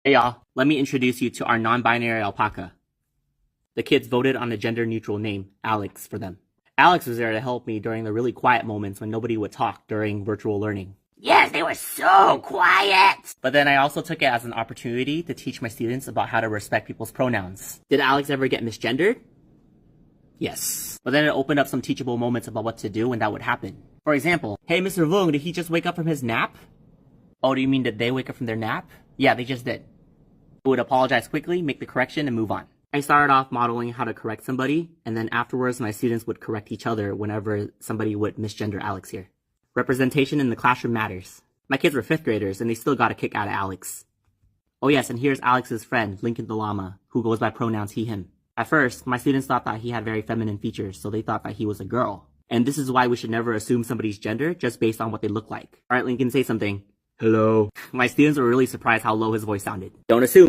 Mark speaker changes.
Speaker 1: Hey y'all, let me introduce you to our non-binary alpaca. The kids voted on a gender-neutral name, Alex, for them. Alex was there to help me during the really quiet moments when nobody would talk during virtual learning. Yes, they were so quiet! But then I also took it as an opportunity to teach my students about how to respect people's pronouns. Did Alex ever get misgendered? Yes. But then it opened up some teachable moments about what to do when that would happen. For example, hey Mr. Vung, did he just wake up from his nap? Oh, do you mean did they wake up from their nap? Yeah, they just did. I would apologize quickly, make the correction, and move on. I started off modeling how to correct somebody, and then afterwards my students would correct each other whenever somebody would misgender Alex here. Representation in the classroom matters. My kids were 5th graders, and they still got a kick out of Alex. Oh yes, and here's Alex's friend, Lincoln the Llama, who goes by pronouns he, him. At first, my students thought that he had very feminine features, so they thought that he was a girl. And this is why we should never assume somebody's gender just based on what they look like. Alright, Lincoln, say something. Hello. My students were really surprised how low his voice sounded. Don't assume.